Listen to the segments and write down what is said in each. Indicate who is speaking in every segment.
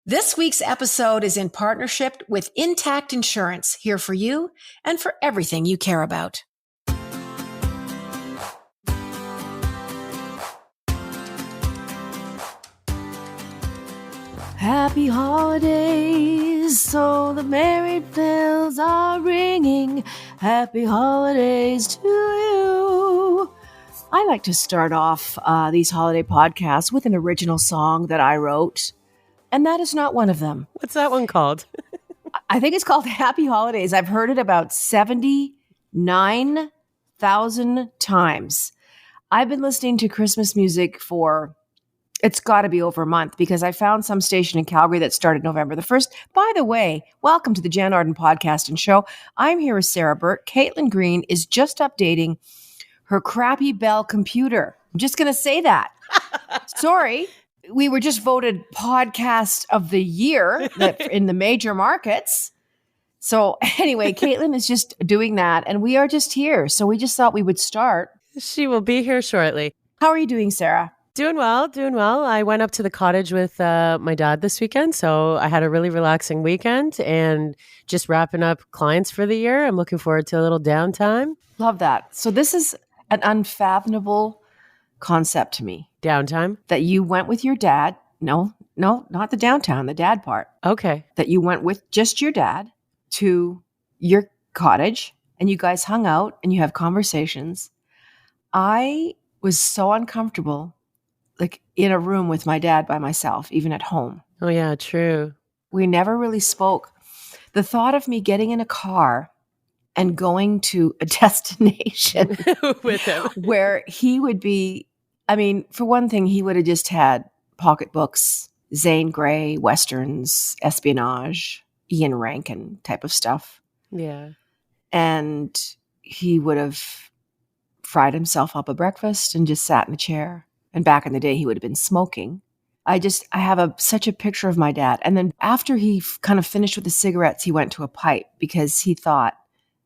Speaker 1: This week's episode is in partnership with Intact Insurance, here for you and for everything you care about.
Speaker 2: Happy holidays, so the married bells are ringing. Happy holidays to you. I like to start off these holiday podcasts with an original song that I wrote, and that is not one of them.
Speaker 3: What's that one called?
Speaker 2: I think it's called Happy Holidays. I've heard it about 79,000 times. I've been listening to Christmas music for, it's got to be over a month, because I found some station in Calgary that started November the 1st. By the way, welcome to the Jann Arden podcast and show. I'm here with Sarah Burt. Caitlin Green is just updating her crappy Bell computer. I'm just going to say that. Sorry. We were just voted podcast of the year in the major markets. So anyway, Caitlin is just doing that, and we are just here. So we just thought we would start.
Speaker 3: She will be here shortly.
Speaker 2: How are you doing, Sarah?
Speaker 3: Doing well. I went up to the cottage with my dad this weekend, so I had a really relaxing weekend and just wrapping up clients for the year. I'm looking forward to a little downtime.
Speaker 2: Love that. So this is an unfathomable concept to me.
Speaker 3: Downtime?
Speaker 2: That you went with your dad. No, not the downtown, the dad part.
Speaker 3: Okay.
Speaker 2: That you went with just your dad to your cottage and you guys hung out and you have conversations. I was so uncomfortable, like in a room with my dad by myself, even at home.
Speaker 3: Oh yeah, true.
Speaker 2: We never really spoke. The thought of me getting in a car and going to a destination
Speaker 3: with him
Speaker 2: where he would be, I mean, for one thing, he would have just had pocketbooks, Zane Grey, Westerns, espionage, Ian Rankin type of stuff.
Speaker 3: Yeah. And
Speaker 2: he would have fried himself up a breakfast and just sat in a chair. And back in the day, he would have been smoking. I have such a picture of my dad. And then after he kind of finished with the cigarettes, he went to a pipe because he thought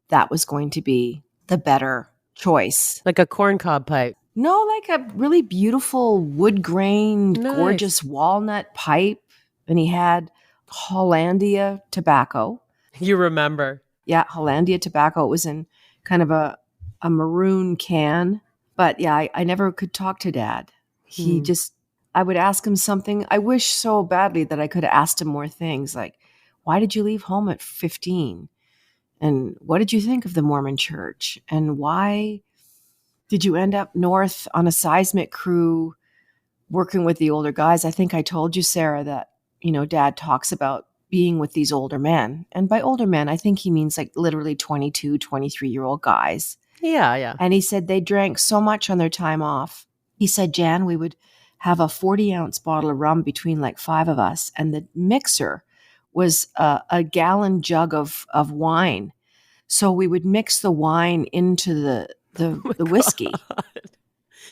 Speaker 2: that was going to be the better choice.
Speaker 3: Like a corncob pipe.
Speaker 2: No, like a really beautiful wood-grained, gorgeous walnut pipe. And he had Hollandia tobacco.
Speaker 3: You remember?
Speaker 2: Yeah, Hollandia tobacco. It was in kind of a maroon can. But yeah, I never could talk to Dad. He just, I would ask him something. I wish so badly that I could have asked him more things like, why did you leave home at 15? And what did you think of the Mormon church? And why did you end up north on a seismic crew working with the older guys? I think I told you, Sarah, that, Dad talks about being with these older men. And by older men, I think he means like literally 22, 23-year-old guys.
Speaker 3: Yeah.
Speaker 2: And he said they drank so much on their time off. He said, Jan, we would have a 40-ounce bottle of rum between like 5 of us. And the mixer was a gallon jug of wine. So we would mix the wine into the whiskey.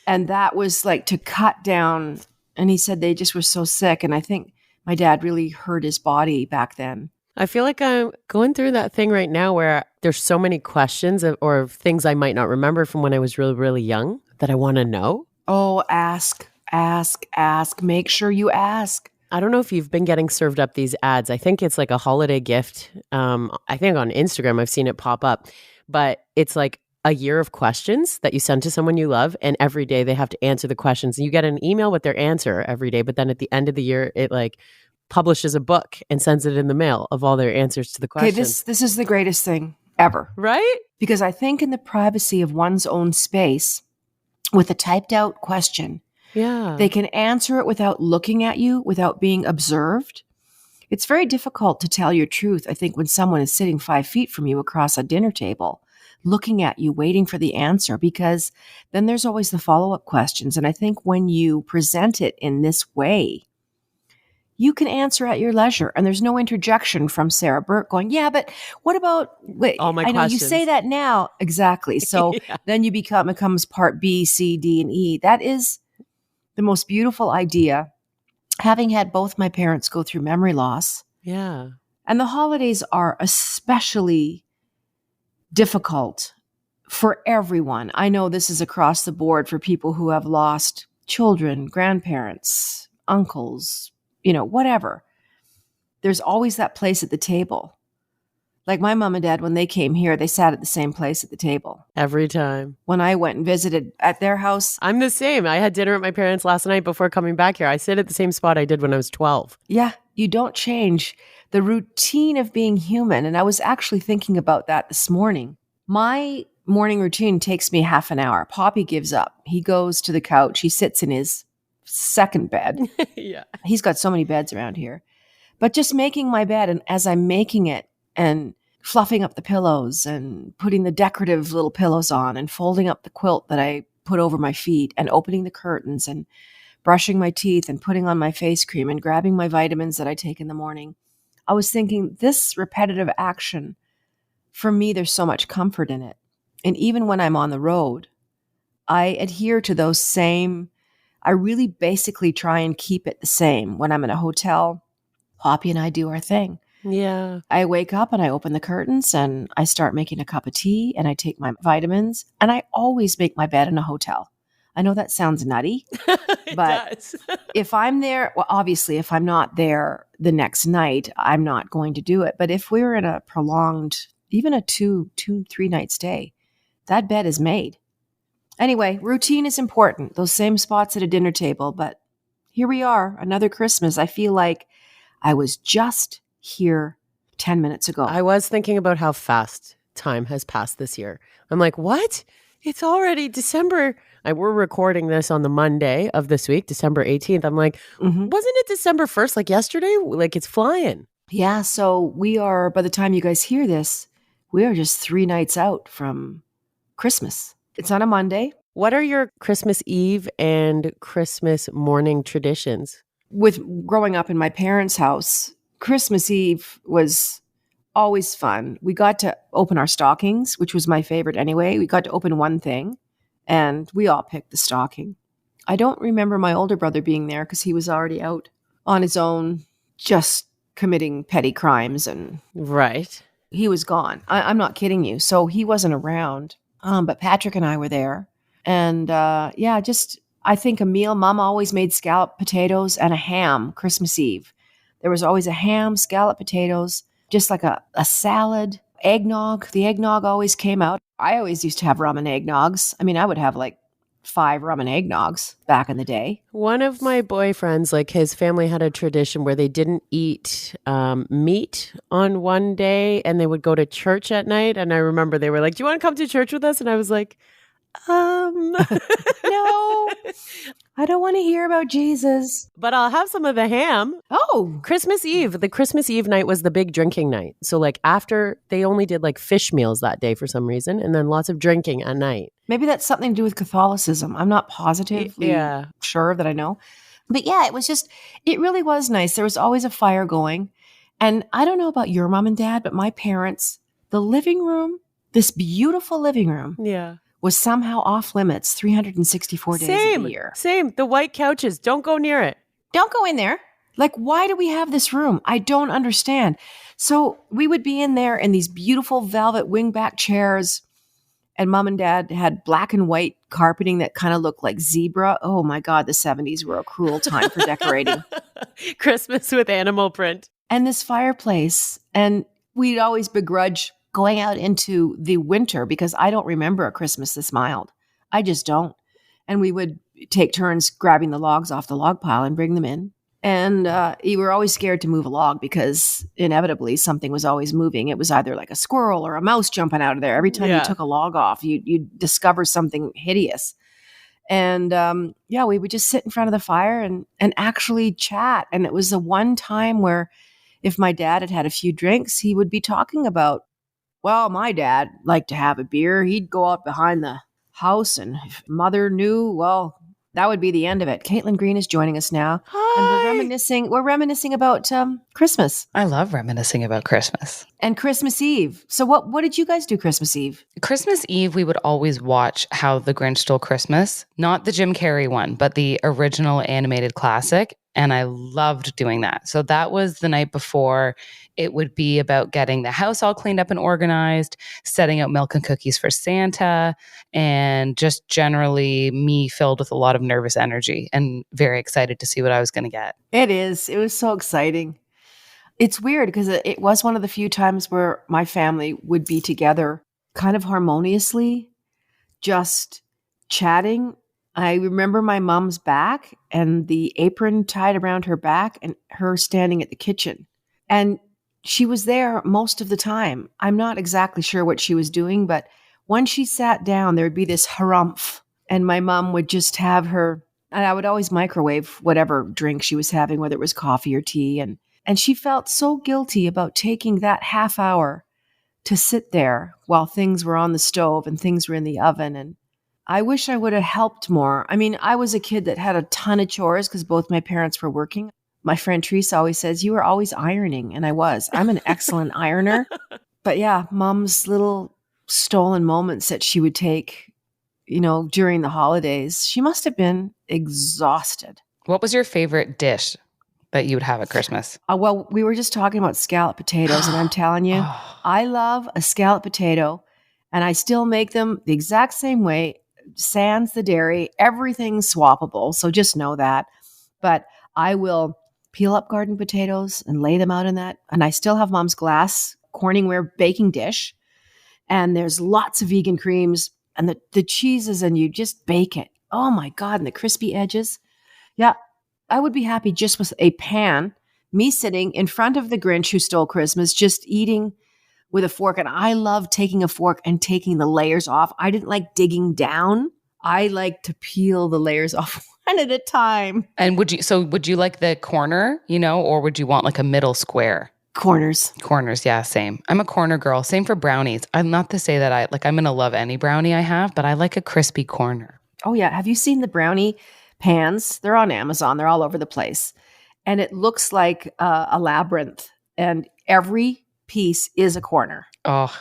Speaker 2: And that was like to cut down. And he said they just were so sick. And I think my dad really hurt his body back then.
Speaker 3: I feel like I'm going through that thing right now where there's so many questions or things I might not remember from when I was really, really young that I want to know.
Speaker 2: Oh, ask. Make sure you ask.
Speaker 3: I don't know if you've been getting served up these ads. I think it's like a holiday gift. I think on Instagram, I've seen it pop up, but it's like a year of questions that you send to someone you love. And every day they have to answer the questions. And you get an email with their answer every day. But then at the end of the year, it like publishes a book and sends it in the mail of all their answers to the questions.
Speaker 2: Okay, this is the greatest thing ever.
Speaker 3: Right?
Speaker 2: Because I think in the privacy of one's own space, with a typed out question, they can answer it without looking at you, without being observed. It's very difficult to tell your truth, I think, when someone is sitting 5 feet from you across a dinner table, looking at you, waiting for the answer, because then there's always the follow-up questions. And I think when you present it in this way, you can answer at your leisure. And there's no interjection from Sarah Burt going, yeah, but what about, wait,
Speaker 3: all my
Speaker 2: I know
Speaker 3: questions.
Speaker 2: You say that now. Exactly. So then you becomes part B, C, D, and E. That is the most beautiful idea. Having had both my parents go through memory loss.
Speaker 3: Yeah.
Speaker 2: And the holidays are especially difficult for everyone. I know this is across the board for people who have lost children, grandparents, uncles, whatever. there's always that place at the table. Like my mom and dad, when they came here, they sat at the same place at the table.
Speaker 3: Every time.
Speaker 2: When I went and visited at their house.
Speaker 3: I'm the same. I had dinner at my parents last night before coming back here. I sit at the same spot I did when I was 12.
Speaker 2: Yeah, you don't change the routine of being human. And I was actually thinking about that this morning. My morning routine takes me half an hour. Poppy gives up. He goes to the couch. He sits in his second bed.
Speaker 3: Yeah.
Speaker 2: He's got so many beds around here. But just making my bed, and as I'm making it and fluffing up the pillows and putting the decorative little pillows on and folding up the quilt that I put over my feet and opening the curtains and brushing my teeth and putting on my face cream and grabbing my vitamins that I take in the morning, I was thinking this repetitive action, for me, there's so much comfort in it. And even when I'm on the road, I adhere to those same, I really basically try and keep it the same. When I'm in a hotel, Poppy and I do our thing.
Speaker 3: Yeah.
Speaker 2: I wake up and I open the curtains and I start making a cup of tea and I take my vitamins, and I always make my bed in a hotel. I know that sounds nutty, but
Speaker 3: does.
Speaker 2: if I'm there, well, obviously if I'm not there the next night, I'm not going to do it. But if we're in a prolonged, even a 3 night stay, that bed is made. Anyway, routine is important. Those same spots at a dinner table, but here we are, another Christmas. I feel like I was just here 10 minutes ago.
Speaker 3: I was thinking about how fast time has passed this year. I'm like, what? It's already December. We're recording this on the Monday of this week, December 18th. I'm like, wasn't it December 1st, like yesterday? Like, it's flying.
Speaker 2: Yeah, so we are, by the time you guys hear this, we are just 3 nights out from Christmas. It's on a Monday.
Speaker 3: What are your Christmas Eve and Christmas morning traditions?
Speaker 2: With growing up in my parents' house, Christmas Eve was always fun. We got to open our stockings, which was my favorite anyway. We got to open one thing, and we all picked the stocking. I don't remember my older brother being there because he was already out on his own, just committing petty crimes, and
Speaker 3: Right.
Speaker 2: he was gone. I'm not kidding you. So he wasn't around, but Patrick and I were there. And I think a meal. Mom always made scalloped potatoes and a ham Christmas Eve. There was always a ham, scalloped potatoes, just like a salad, eggnog. The eggnog always came out. I always used to have rum and eggnogs. I mean, I would have like 5 rum and eggnogs back in the day.
Speaker 3: One of my boyfriends, like his family had a tradition where they didn't eat meat on one day and they would go to church at night. And I remember they were like, do you want to come to church with us? And I was like, no,
Speaker 2: I don't want to hear about Jesus.
Speaker 3: But I'll have some of the ham.
Speaker 2: Oh,
Speaker 3: Christmas Eve. The Christmas Eve night was the big drinking night. So like after, they only did like fish meals that day for some reason, and then lots of drinking at night.
Speaker 2: maybe that's something to do with Catholicism. I'm not positively sure that I know. But yeah, it really was nice. There was always a fire going. And I don't know about your mom and dad, but my parents, the living room, this beautiful living room, was somehow off limits 364 days of the year.
Speaker 3: Same. The white couches. Don't go near it.
Speaker 2: Don't go in there. Like, why do we have this room? I don't understand. So we would be in there in these beautiful velvet wingback chairs, and mom and dad had black and white carpeting that kind of looked like zebra. Oh my God, the 70s were a cruel time for decorating.
Speaker 3: Christmas with animal print.
Speaker 2: And this fireplace. And we'd always begrudge going out into the winter because I don't remember a Christmas this mild. I just don't. And we would take turns grabbing the logs off the log pile and bring them in. And you were always scared to move a log because inevitably something was always moving. It was either like a squirrel or a mouse jumping out of there. Every time you took a log off, you'd discover something hideous. And we would just sit in front of the fire and actually chat. And it was the one time where if my dad had had a few drinks, he would be talking about, well, my dad liked to have a beer. He'd go out behind the house, and if mother knew, well, that would be the end of it. Caitlin Green is joining us now.
Speaker 3: Hi.
Speaker 2: And we're reminiscing about Christmas.
Speaker 4: I love reminiscing about Christmas.
Speaker 2: And Christmas Eve. So what did you guys do Christmas Eve?
Speaker 4: Christmas Eve, we would always watch How the Grinch Stole Christmas. Not the Jim Carrey one, but the original animated classic. And I loved doing that. So that was the night before. It would be about getting the house all cleaned up and organized, setting out milk and cookies for Santa, and just generally me filled with a lot of nervous energy and very excited to see what I was going to get.
Speaker 2: It is. It was so exciting. It's weird because it was one of the few times where my family would be together kind of harmoniously, just chatting. I remember my mom's back and the apron tied around her back and her standing at the kitchen. And she was there most of the time. I'm not exactly sure what she was doing, but when she sat down, there would be this harumph. And my mom would just have her, and I would always microwave whatever drink she was having, whether it was coffee or tea. And she felt so guilty about taking that half hour to sit there while things were on the stove and things were in the oven. And I wish I would have helped more. I mean, I was a kid that had a ton of chores because both my parents were working. My friend Teresa always says, you were always ironing. And I was. I'm an excellent ironer. But yeah, Mom's little stolen moments that she would take, during the holidays. She must have been exhausted.
Speaker 4: What was your favorite dish that you would have at Christmas?
Speaker 2: Well, we were just talking about scalloped potatoes, and I'm telling you, I love a scalloped potato, and I still make them the exact same way, sans the dairy, everything's swappable, so just know that. But I will peel up garden potatoes and lay them out in that, and I still have Mom's glass Corningware baking dish, and there's lots of vegan creams, and the cheeses, and you just bake it. Oh my God, and the crispy edges. Yeah, I would be happy just with a pan, me sitting in front of the Grinch who stole Christmas, just eating with a fork. And I love taking a fork and taking the layers off. I didn't like digging down. I like to peel the layers off one at a time.
Speaker 4: And would you like the corner, or would you want like a middle square?
Speaker 2: Corners,
Speaker 4: yeah, same. I'm a corner girl. Same for brownies. I'm not to say that I'm going to love any brownie I have, but I like a crispy corner.
Speaker 2: Oh yeah. Have you seen the brownie pans? They're on Amazon. They're all over the place. And it looks like a labyrinth. And every piece is a corner.
Speaker 4: Oh.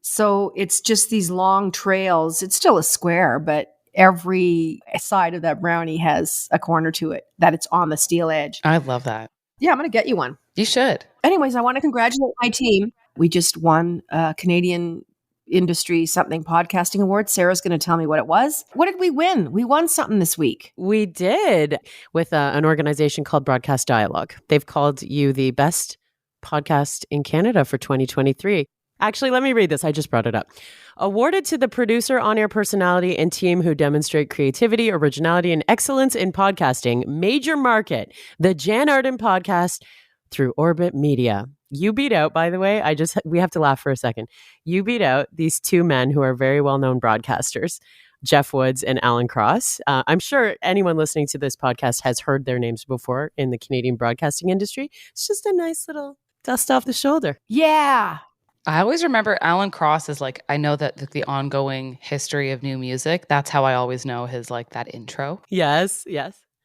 Speaker 2: So it's just these long trails. It's still a square, but every side of that brownie has a corner to it, that it's on the steel edge.
Speaker 4: I love that.
Speaker 2: Yeah, I'm going to get you one.
Speaker 4: You should.
Speaker 2: Anyways, I want to congratulate my team. We just won Canadian Industry Something Podcasting Award. Sarah's going to tell me what it was. What did we win? We won something this week.
Speaker 3: We did with an organization called Broadcast Dialogue. They've called you the best podcast in Canada for 2023. Actually, let me read this. I just brought it up. Awarded to the producer, on-air personality, and team who demonstrate creativity, originality, and excellence in podcasting. Major market, the Jann Arden podcast through Orbit Media. You beat out, by the way, we have to laugh for a second. You beat out these two men who are very well-known broadcasters, Jeff Woods and Alan Cross. I'm sure anyone listening to this podcast has heard their names before in the Canadian broadcasting industry. It's just a nice little dust off the shoulder.
Speaker 2: Yeah.
Speaker 4: I always remember Alan Cross is I know that the ongoing history of new music. That's how I always know his that intro.
Speaker 3: Yes.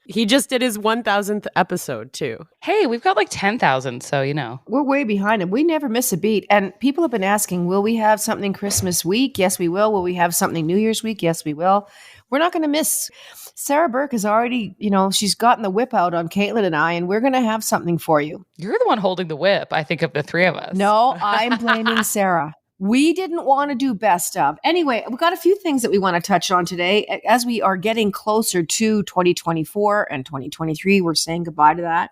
Speaker 3: He just did his 1000th episode too.
Speaker 4: Hey, we've got 10,000, so
Speaker 2: We're way behind him. We never miss a beat. And people have been asking, will we have something Christmas week? Yes, we will. Will we have something New Year's week? Yes, we will. We're not going to miss. Sarah Burke has already, she's gotten the whip out on Caitlin and I, and we're going to have something for you.
Speaker 4: You're the one holding the whip, I think, of the three of us.
Speaker 2: No, I'm blaming Sarah. We didn't want to do best of. Anyway, we've got a few things that we want to touch on today. As we are getting closer to 2024 and 2023, we're saying goodbye to that.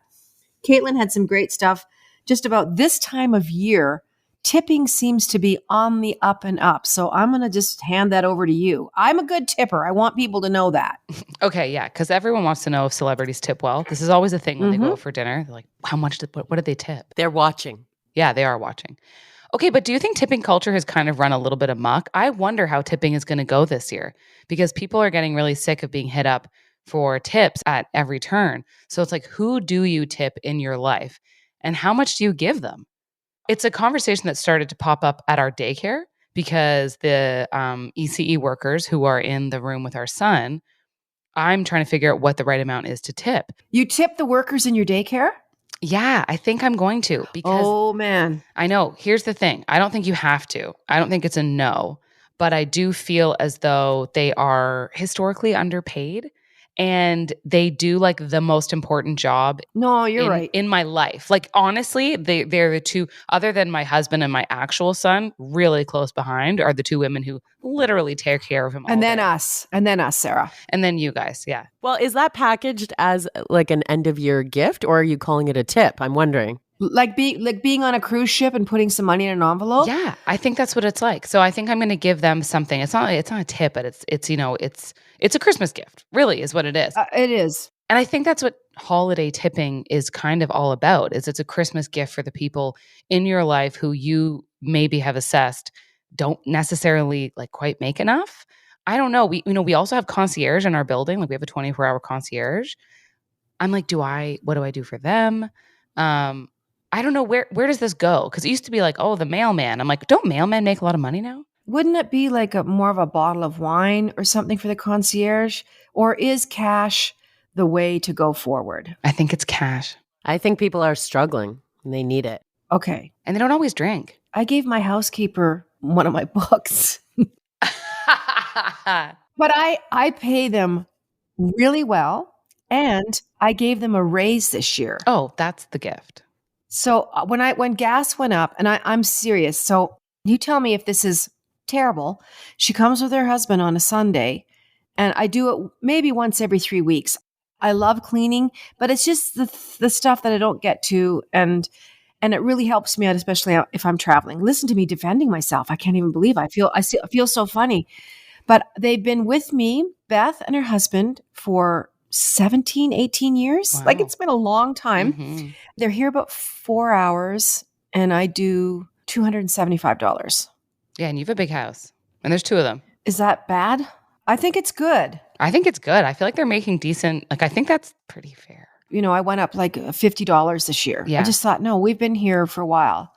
Speaker 2: Caitlin had some great stuff just about this time of year. Tipping seems to be on the up and up. So I'm going to just hand that over to you. I'm a good tipper. I want people to know that.
Speaker 4: Okay, yeah, because everyone wants to know if celebrities tip well. This is always a thing when they go out for dinner. They're like, how much what did they tip?
Speaker 3: They're watching.
Speaker 4: Yeah, they are watching. Okay, but do you think tipping culture has kind of run a little bit amok? I wonder how tipping is going to go this year because people are getting really sick of being hit up for tips at every turn. So it's who do you tip in your life and how much do you give them? It's a conversation that started to pop up at our daycare because the ECE workers who are in the room with our son, I'm trying to figure out what the right amount is to tip.
Speaker 2: You tip the workers in your daycare?
Speaker 4: Yeah, I think I'm going to because
Speaker 2: oh man,
Speaker 4: I know. Here's the thing. I don't think you have to. I don't think it's a no, but I do feel as though they are historically underpaid and they do the most important job.
Speaker 2: No, you're right.
Speaker 4: In my life. Honestly, they're the two, other than my husband and my actual son, really close behind are the two women who literally take care of him all
Speaker 2: And then
Speaker 4: day.
Speaker 2: us, Sarah.
Speaker 4: And then you guys, yeah.
Speaker 3: Well, is that packaged as an end of year gift or are you calling it a tip? I'm wondering.
Speaker 2: Like being on a cruise ship and putting some money in an envelope?
Speaker 4: Yeah, I think that's what it's like. So I think I'm going to give them something. It's not a tip, but it's it's a Christmas gift. Really is what it is.
Speaker 2: It is.
Speaker 4: And I think that's what holiday tipping is kind of all about. Is it's a Christmas gift for the people in your life who you maybe have assessed don't necessarily like quite make enough. I don't know. We also have concierge in our building. Like we have a 24-hour concierge. I'm like, what do I do for them? I don't know where does this go? Because it used to be like, oh, the mailman. I'm like, don't mailmen make a lot of money now?
Speaker 2: Wouldn't it be like more of a bottle of wine or something for the concierge? Or is cash the way to go forward?
Speaker 4: I think it's cash.
Speaker 3: I think people are struggling and they need it.
Speaker 2: Okay.
Speaker 4: And they don't always drink.
Speaker 2: I gave my housekeeper one of my books. But I pay them really well. And I gave them a raise this year.
Speaker 4: Oh, that's the gift.
Speaker 2: So when gas went up, and I'm serious. So you tell me if this is terrible. She comes with her husband on a Sunday, and I do it maybe once every 3 weeks. I love cleaning, but it's just the stuff that I don't get to, and it really helps me out, especially if I'm traveling. Listen to me defending myself. I can't even believe I feel so funny. But they've been with me, Beth and her husband, for 17, 18 years.
Speaker 4: Wow.
Speaker 2: Like it's been a long time.
Speaker 4: Mm-hmm.
Speaker 2: They're here about 4 hours, and I do $275.
Speaker 4: Yeah, and you have a big house. And there's 2 of them.
Speaker 2: Is that bad? I think it's good.
Speaker 4: I think it's good. I feel like they're making decent, like I think that's pretty fair.
Speaker 2: I went up like $50 this year.
Speaker 4: Yeah.
Speaker 2: I just thought, no, we've been here for a while.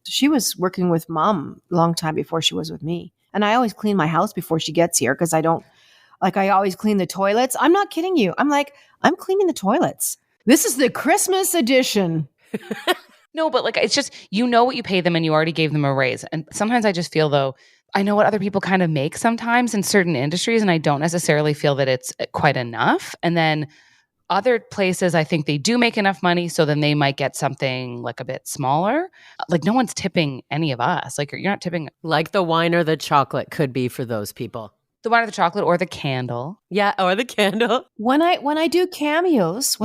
Speaker 2: She was working with mom a long time before she was with me. And I always clean my house before she gets here because I always clean the toilets. I'm not kidding you. I'm cleaning the toilets. This is the Christmas edition.
Speaker 4: No, but like it's just, what you pay them and you already gave them a raise. And sometimes I just feel though, I know what other people kind of make sometimes in certain industries, and I don't necessarily feel that it's quite enough. And then other places, I think they do make enough money, so then they might get something like a bit smaller. Like no one's tipping any of us. Like you're not tipping.
Speaker 3: Like the wine or the chocolate could be for those people.
Speaker 4: The wine or the chocolate or the candle.
Speaker 3: Yeah, or the candle.
Speaker 2: When I do cameos,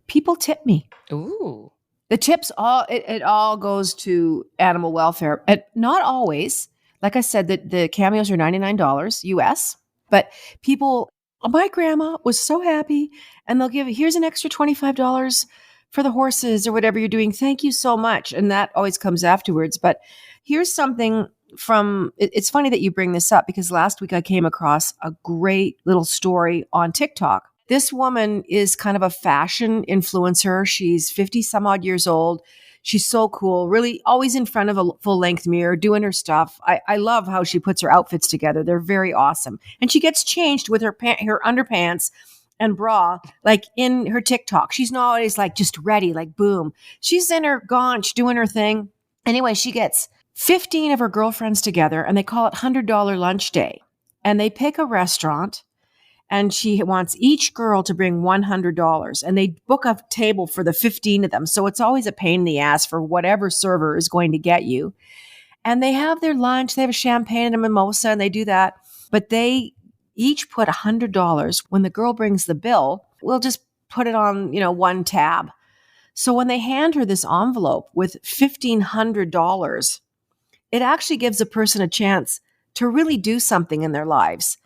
Speaker 2: people tip me.
Speaker 4: Ooh.
Speaker 2: The tips it all goes to animal welfare. Not always. Like I said, the cameos are $99 US, but people, my grandma was so happy, and they'll give, here's an extra $25 for the horses or whatever you're doing. Thank you so much. And that always comes afterwards. But here's something it's funny that you bring this up, because last week I came across a great little story on TikTok. This woman is kind of a fashion influencer. She's 50 some odd years old. She's so cool, really always in front of a full length mirror doing her stuff. I love how she puts her outfits together. They're very awesome. And she gets changed with her underpants and bra, like in her TikTok. She's not always like just ready, like boom. She's in her gaunch doing her thing. Anyway, she gets 15 of her girlfriends together, and they call it $100 lunch day. And they pick a restaurant, and she wants each girl to bring $100, and they book a table for the 15 of them. So it's always a pain in the ass for whatever server is going to get you. And they have their lunch, they have a champagne and a mimosa, and they do that. But they each put $100. When the girl brings the bill, we'll just put it on, one tab. So when they hand her this envelope with $1,500, it actually gives a person a chance to really do something in their lives.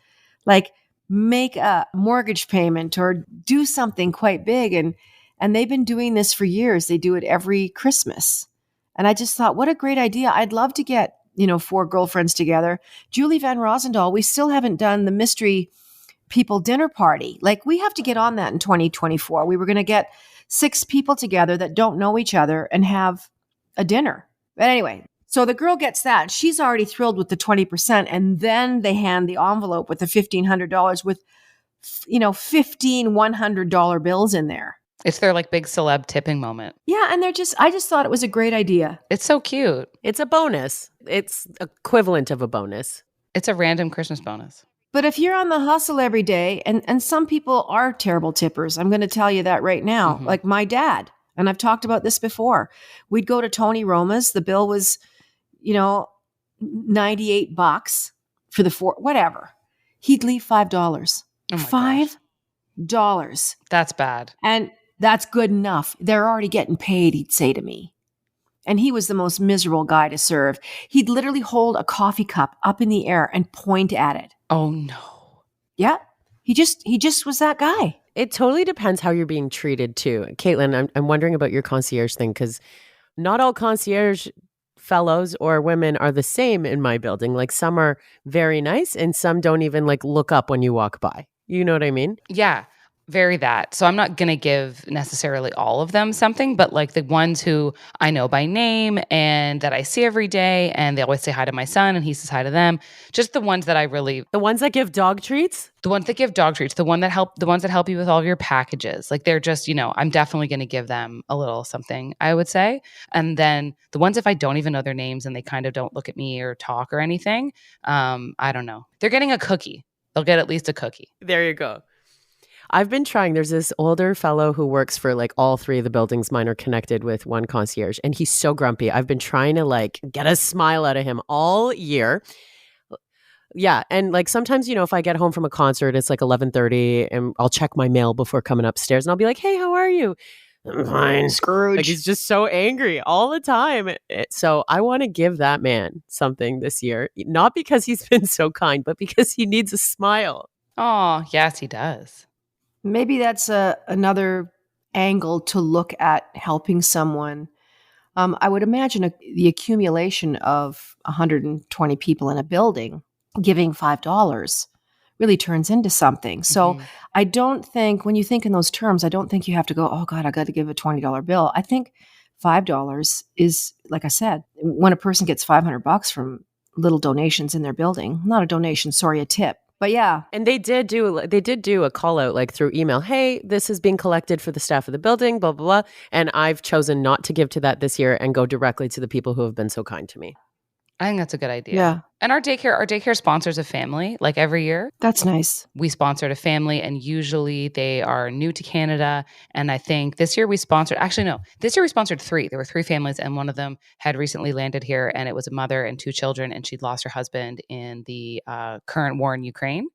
Speaker 2: Like make a mortgage payment or do something quite big. And they've been doing this for years. They do it every Christmas. And I just thought, what a great idea. I'd love to get, 4 girlfriends together. Julie Van Rosendahl, we still haven't done the mystery people dinner party. Like we have to get on that in 2024. We were going to get 6 people together that don't know each other and have a dinner. But anyway, so the girl gets that. She's already thrilled with the 20%. And then they hand the envelope with the $1,500 with, 15 $100 bills in there.
Speaker 4: It's their like big celeb tipping moment.
Speaker 2: Yeah. And I just thought it was a great idea.
Speaker 4: It's so cute.
Speaker 3: It's a bonus. It's equivalent of a bonus.
Speaker 4: It's a random Christmas bonus.
Speaker 2: But if you're on the hustle every day, and some people are terrible tippers, I'm going to tell you that right now.
Speaker 4: Mm-hmm.
Speaker 2: Like my dad, and I've talked about this before. We'd go to Tony Roma's. The bill was, $98 for the 4, whatever. He'd leave $5.
Speaker 4: Oh my gosh.
Speaker 2: $5.
Speaker 4: That's bad.
Speaker 2: And That's good enough. They're already getting paid, he'd say to me. And he was the most miserable guy to serve. He'd literally hold a coffee cup up in the air and point at it.
Speaker 4: Oh no.
Speaker 2: Yeah. He just was that guy.
Speaker 3: It totally depends how you're being treated too. Caitlin, I'm wondering about your concierge thing, because not all concierge fellows or women are the same in my building. Like some are very nice and some don't even like look up when you walk by. You know what I mean?
Speaker 4: Yeah, very that. So I'm not going to give necessarily all of them something, but like the ones who I know by name and that I see every day, and they always say hi to my son and he says hi to them. Just the ones that I really,
Speaker 3: The ones that give dog treats?
Speaker 4: the ones that give dog treats, the ones that help you with all of your packages. Like they're just, I'm definitely going to give them a little something, I would say. And then the ones, if I don't even know their names and they kind of don't look at me or talk or anything, I don't know. They're getting a cookie. They'll get at least a cookie.
Speaker 3: There you go. I've been trying. There's this older fellow who works for like all three of the buildings mine are connected with one concierge, and he's so grumpy. I've been trying to like get a smile out of him all year. Yeah, and like sometimes, if I get home from a concert, it's like 11:30 and I'll check my mail before coming upstairs and I'll be like, "Hey, how are you?" "I'm fine."
Speaker 2: Scrooge.
Speaker 3: Like he's just so angry all the time. So I want to give that man something this year, not because he's been so kind, but because he needs a smile.
Speaker 4: Oh, yes, he does.
Speaker 2: Maybe that's another angle to look at helping someone. I would imagine the accumulation of 120 people in a building giving $5 really turns into something. So I don't think, when you think in those terms, I don't think you have to go, oh God, I got to give a $20 bill. I think $5 is, like I said, when a person gets $500 from little donations in their building, not a donation, sorry, a tip. But yeah.
Speaker 3: And they did do a call out like through email. Hey, this is being collected for the staff of the building, blah, blah, blah. And I've chosen not to give to that this year and go directly to the people who have been so kind to me.
Speaker 4: I think that's a good idea.
Speaker 2: Yeah.
Speaker 4: And our daycare sponsors a family, like every year.
Speaker 2: That's nice.
Speaker 4: We sponsored a family, and usually they are new to Canada. And I think this year we sponsored three. There were three families, and one of them had recently landed here, and it was a mother and two children, and she'd lost her husband in the current war in Ukraine.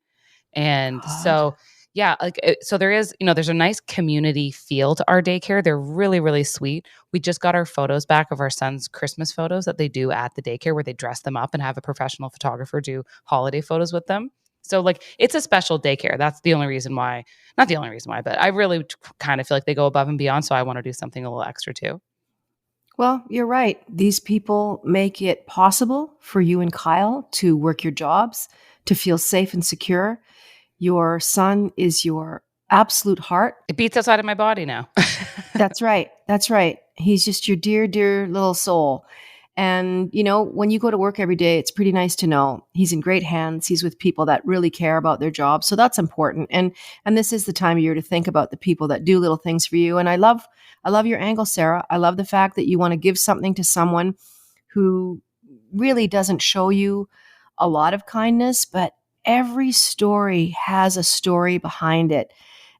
Speaker 4: And
Speaker 2: God.
Speaker 4: so, yeah, so there is, there's a nice community feel to our daycare. They're really, really sweet. We just got our photos back of our son's Christmas photos that they do at the daycare, where they dress them up and have a professional photographer do holiday photos with them. So like, it's a special daycare. That's the only reason why, not the only reason why, but I really kind of feel like they go above and beyond. So I want to do something a little extra too.
Speaker 2: Well, you're right. These people make it possible for you and Kyle to work your jobs, to feel safe and secure. Your son is your absolute heart.
Speaker 4: It beats outside of my body now.
Speaker 2: That's right. That's right. He's just your dear, dear little soul. And, when you go to work every day, it's pretty nice to know he's in great hands. He's with people that really care about their job. So that's important. And this is the time of year to think about the people that do little things for you. And I love your angle, Sarah. I love the fact that you want to give something to someone who really doesn't show you a lot of kindness, but every story has a story behind it.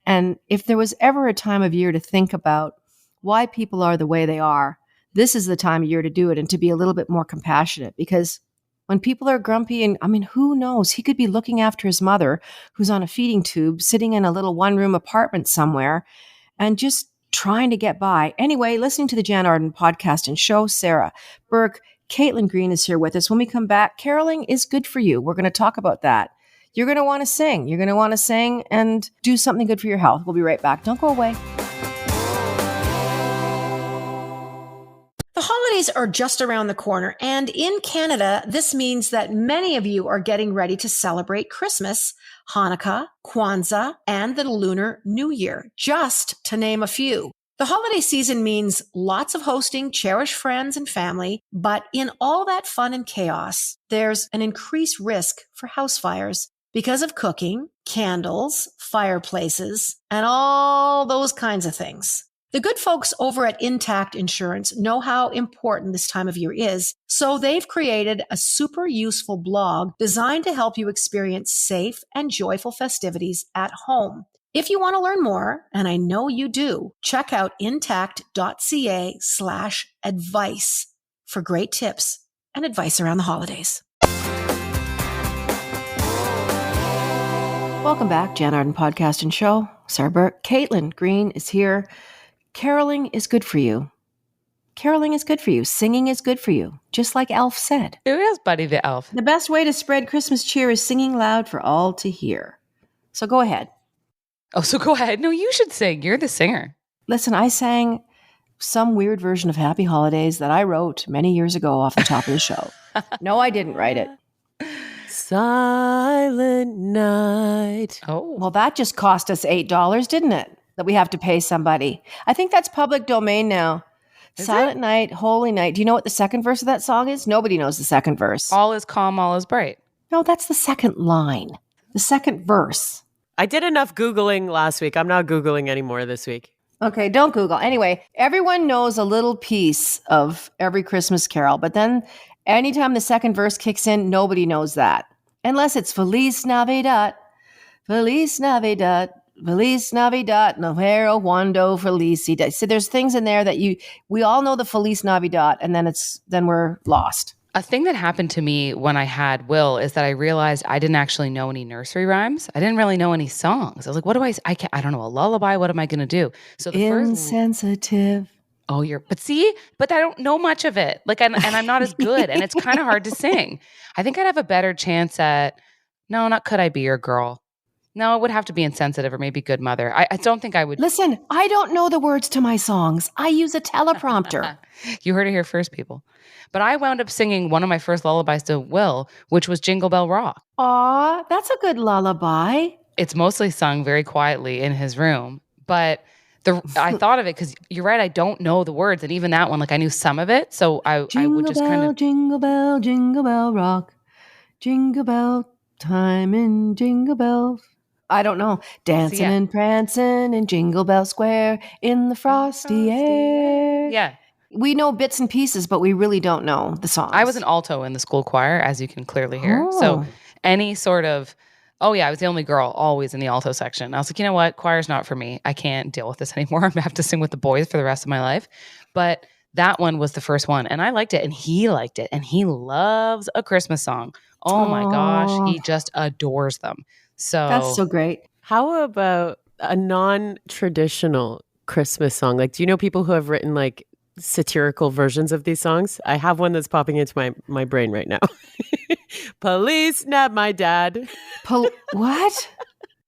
Speaker 2: And if there was ever a time of year to think about why people are the way they are, this is the time of year to do it and to be a little bit more compassionate. Because when people are grumpy, and who knows, he could be looking after his mother who's on a feeding tube, sitting in a little one-room apartment somewhere and just trying to get by. Anyway, listening to the Jann Arden podcast and show, Sarah Burke, Caitlin Green is here with us. When we come back, caroling is good for you. We're going to talk about that. You're going to want to sing. You're going to want to sing and do something good for your health. We'll be right back. Don't go away.
Speaker 1: The holidays are just around the corner, and in Canada, this means that many of you are getting ready to celebrate Christmas, Hanukkah, Kwanzaa, and the Lunar New Year, just to name a few. The holiday season means lots of hosting, cherished friends and family, but in all that fun and chaos, there's an increased risk for house fires because of cooking, candles, fireplaces, and all those kinds of things. The good folks over at Intact Insurance know how important this time of year is, so they've created a super useful blog designed to help you experience safe and joyful festivities at home. If you want to learn more, and I know you do, check out intact.ca/advice for great tips and advice around the holidays.
Speaker 2: Welcome back, Jann Arden Podcast and Show. Sarah Burke. Caitlin Green is here. Caroling is good for you. Caroling is good for you. Singing is good for you, just like Elf said.
Speaker 4: Who is Buddy the Elf?
Speaker 2: The best way to spread Christmas cheer is singing loud for all to hear. So go ahead.
Speaker 4: Oh, so go ahead. No, you should sing. You're the singer.
Speaker 2: Listen, I sang some weird version of Happy Holidays that I wrote many years ago off the top of the show. No, I didn't write it.
Speaker 3: Silent night.
Speaker 4: Oh.
Speaker 2: Well, that just cost us $8, didn't it? That we have to pay somebody. I think that's public domain now.
Speaker 4: Is
Speaker 2: Silent Night, Holy Night. Do you know what the second verse of that song is? Nobody knows the second verse.
Speaker 4: All is calm, all is bright.
Speaker 2: No, that's the second line. The second verse.
Speaker 3: I did enough Googling last week. I'm not Googling anymore this week.
Speaker 2: Okay, don't Google. Anyway, everyone knows a little piece of every Christmas carol, but then anytime the second verse kicks in, nobody knows that. Unless it's Feliz Navidad, Feliz Navidad, Feliz Navidad, Novero Wando Felicidad. So there's things in there that we all know the Feliz Navidad, and then we're lost.
Speaker 4: A thing that happened to me when I had Will is that I realized I didn't actually know any nursery rhymes. I didn't really know any songs. I was like, what do I don't know a lullaby. What am I going to do? So the
Speaker 2: Insensitive.
Speaker 4: But I don't know much of it. Like, and I'm not as good, and it's kind of hard to sing. I think I'd have a better chance at, no, not Could I Be Your Girl? No, it would have to be Insensitive or maybe Good Mother. I don't think I would.
Speaker 2: Listen, I don't know the words to my songs. I use a teleprompter.
Speaker 4: You heard it here first, people. But I wound up singing one of my first lullabies to Will, which was Jingle Bell Rock.
Speaker 2: Aw, that's a good lullaby.
Speaker 4: It's mostly sung very quietly in his room, but I thought of it because you're right. I don't know the words, and even that one, like I knew some of it, so I would just kind of
Speaker 2: jingle bell rock, jingle bell time in Jingle Bell. I don't know, dancing and prancing in Jingle Bell Square in the frosty air.
Speaker 4: Yeah,
Speaker 2: we know bits and pieces, but we really don't know the songs.
Speaker 4: I was an alto in the school choir, as you can clearly hear. So any sort of I was the only girl always in the alto section. I was like, you know what? Choir's not for me. I can't deal with this anymore. I'm going to have to sing with the boys for the rest of my life. But that one was the first one. And I liked it. And he liked it. And he loves a Christmas song. Oh my gosh. He just adores them. So
Speaker 2: that's so great.
Speaker 3: How about a non-traditional Christmas song? Like, do you know people who have written like satirical versions of these songs? I have one that's popping into my brain right now. Police nabbed my dad.
Speaker 2: What?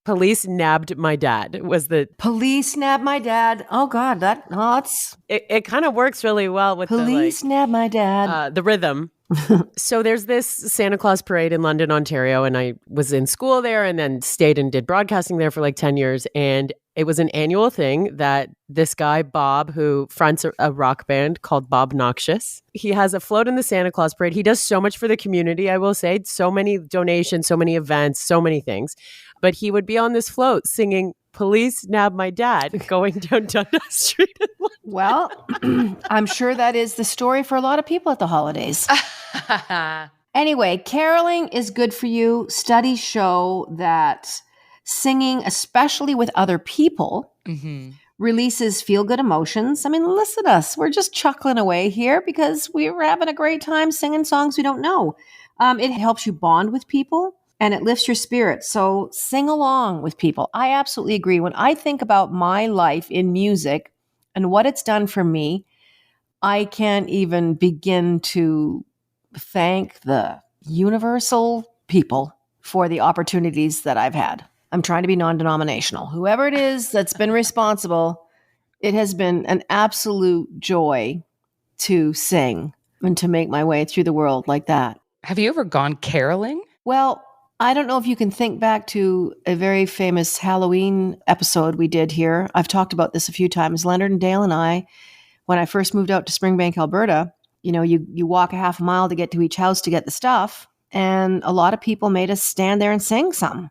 Speaker 3: Police nabbed my dad was the
Speaker 2: police nabbed my dad. Oh God,
Speaker 3: it kind of works really well with
Speaker 2: police nabbed my dad.
Speaker 3: The rhythm. So there's this Santa Claus parade in London, Ontario, and I was in school there and then stayed and did broadcasting there for like 10 years. And it was an annual thing that this guy, Bob, who fronts a rock band called Bob Noxious, he has a float in the Santa Claus parade. He does so much for the community, I will say. So many donations, so many events, so many things. But he would be on this float singing Police Nabbed My Dad going down Dundas Street.
Speaker 2: Well, I'm sure that is the story for a lot of people at the holidays. Anyway, caroling is good for you. Studies show that singing, especially with other people, releases feel-good emotions. I mean, listen to us. We're just chuckling away here because we're having a great time singing songs we don't know. It helps you bond with people and it lifts your spirits. So sing along with people. I absolutely agree. When I think about my life in music and what it's done for me, I can't even begin to thank the universal people for the opportunities that I've had. I'm trying to be non-denominational. Whoever it is that's been responsible, it has been an absolute joy to sing and to make my way through the world like that.
Speaker 4: Have you ever gone caroling?
Speaker 2: Well, I don't know if you can think back to a very famous Halloween episode we did here. I've talked about this a few times. Leonard and Dale and I, when I first moved out to Springbank, Alberta, you walk a half a mile to get to each house to get the stuff. And a lot of people made us stand there and sing some.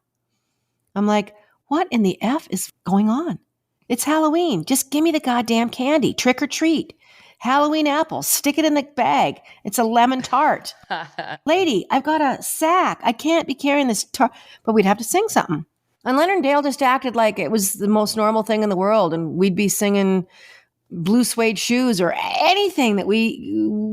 Speaker 2: I'm like, what in the F is going on? It's Halloween. Just give me the goddamn candy. Trick or treat. Halloween apples. Stick it in the bag. It's a lemon tart. Lady, I've got a sack. I can't be carrying this tart. But we'd have to sing something. And Leonard and Dale just acted like it was the most normal thing in the world. And we'd be singing Blue Suede Shoes or anything that we